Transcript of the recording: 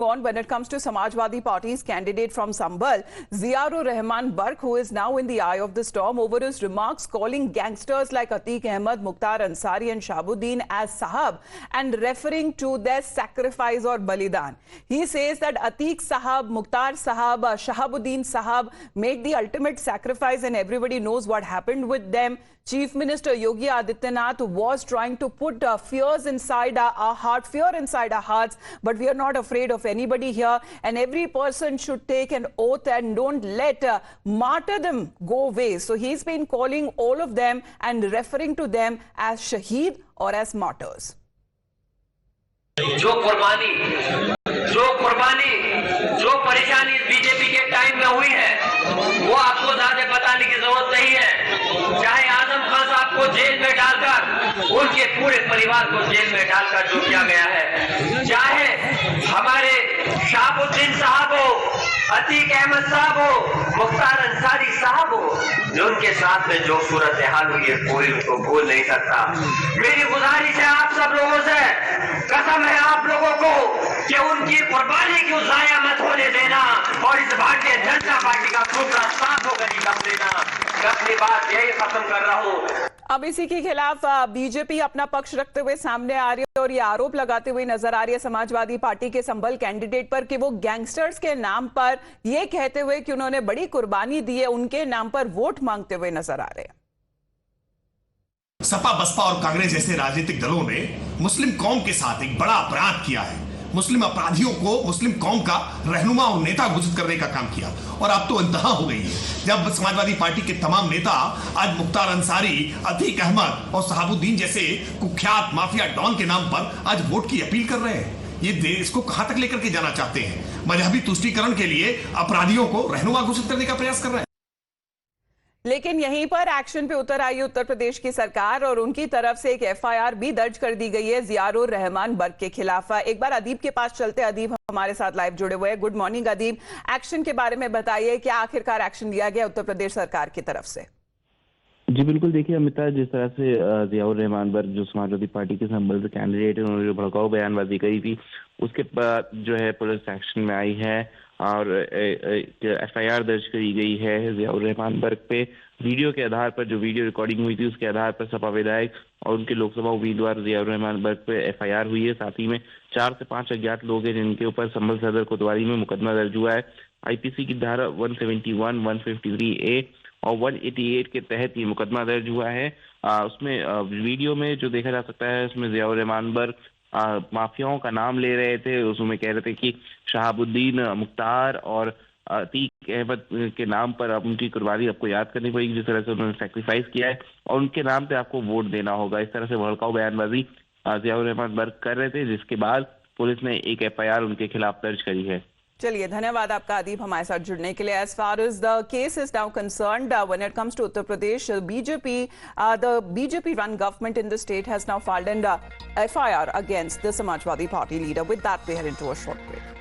On when it comes to Samajwadi Party's candidate from Sambhal, Ziaur Rahman Barq, who is now in the eye of the storm over his remarks calling gangsters like Atiq Ahmed, Mukhtar Ansari and Shahabuddin as Sahab and referring to their sacrifice or Balidan. He says that Atiq Sahab, Mukhtar Sahab, Shahabuddin Sahab made the ultimate sacrifice and everybody knows what happened with them. Chief Minister Yogi Adityanath was trying to put fear inside our hearts, but we are not afraid of anybody here, and every person should take an oath and don't let martyrdom go waste. So he's been calling all of them and referring to them as shaheed or as martyrs. जो कुर्बानी जो परेशानी BJP के time में हुई है वो आपको ज्यादा बताने की जरूरत नहीं है। चाहे आजम खान साहब को जेल में डालकर उनके पूरे परिवार को जेल में डालकर जो किया गया है, चाहे हमारे शहाबुद्दीन साहब हो, अतीक अहमद साहब हो, मुख्तार अंसारी साहब हो, जो उनके साथ में जो सूरत हाल हुई है कोई उनको भूल नहीं सकता। मेरी गुजारिश है आप सब लोगों से, कसम है आप लोगों को कि उनकी कुर्बानी की जाया मत होने देना और इस भारतीय जनता पार्टी का पूरा साथ होकर ही कम देना। मैं अपनी बात यही खत्म कर रहा हूँ। अब इसी के खिलाफ बीजेपी अपना पक्ष रखते हुए सामने आ रही है और ये आरोप लगाते हुए नजर आ रही है समाजवादी पार्टी के संभल कैंडिडेट पर कि वो गैंगस्टर्स के नाम पर ये कहते हुए कि उन्होंने बड़ी कुर्बानी दी है, उनके नाम पर वोट मांगते हुए नजर आ रहे हैं। सपा, बसपा और कांग्रेस जैसे राजनीतिक दलों ने मुस्लिम कौम के साथ एक बड़ा अपराध किया है। मुस्लिम अपराधियों को मुस्लिम कौम का रहनुमा और नेता घोषित करने का काम किया और अब तो इंतहा हो गई है जब समाजवादी पार्टी के तमाम नेता आज मुख्तार अंसारी, अतीक अहमद और शहाबुद्दीन जैसे कुख्यात माफिया डॉन के नाम पर आज वोट की अपील कर रहे हैं। ये देश को कहां तक लेकर के जाना चाहते हैं? मजहबी तुष्टीकरण के लिए अपराधियों को रहनुमा घोषित करने का प्रयास कर रहे हैं। लेकिन यहीं पर एक्शन पे उतर आई उत्तर प्रदेश की सरकार और उनकी तरफ से एक एफआईआर भी दर्ज कर दी गई है ज़ियाउर रहमान बर्क के खिलाफ। एक बार अदीब के पास चलते। अदीब हमारे साथ लाइव जुड़े हुए हैं। गुड मॉर्निंग अदीब, एक्शन के बारे में बताइए, क्या आखिरकार एक्शन लिया गया उत्तर प्रदेश सरकार की तरफ से? जी बिल्कुल, देखिए अमिता, जिस तरह से ज़ियाउर रहमान बर्क जो समाजवादी पार्टी के संबल से कैंडिडेट है, उन्होंने जो भड़काऊ बयानबाजी करी थी उसके बाद जो है पुलिस एक्शन में आई है और एफआईआर दर्ज करी गई है ज़ियाउर रहमान बर्क पे। वीडियो के आधार पर, जो वीडियो रिकॉर्डिंग हुई थी उसके आधार पर सपा विधायक और उनके लोकसभा उम्मीदवार ज़ियाउर रहमान बर्क पे एफआईआर हुई है। साथ ही में 4 से 5 अज्ञात लोग हैं जिनके ऊपर संभल सदर कोतवाली में मुकदमा दर्ज हुआ है। आईपीसी की धारा 171, 153A और 188 के तहत ये मुकदमा दर्ज हुआ है। उसमें वीडियो में जो देखा जा सकता है उसमें ज़ियाउर रहमान बर्क माफियाओं का नाम ले रहे थे। उसमें कह रहे थे कि शहाबुद्दीन, मुख्तार और अतीक अहमद के नाम पर अब उनकी कुर्बानी आपको याद करनी पड़ेगी, जिस तरह से उन्होंने सैक्रिफाइस किया है और उनके नाम पे आपको वोट देना होगा। इस तरह से भड़काऊ बयानबाजी ज़ियाउर रहमान बर्क कर रहे थे, जिसके बाद पुलिस ने एक एफआईआर उनके खिलाफ दर्ज करी है। चलिए, धन्यवाद आपका अदीब हमारे साथ जुड़ने के लिए। As far as the case is now concerned, when it comes to Uttar Pradesh, the BJP run government in the state has now filed an FIR against the Samajwadi Party leader. With that, we head into a short break.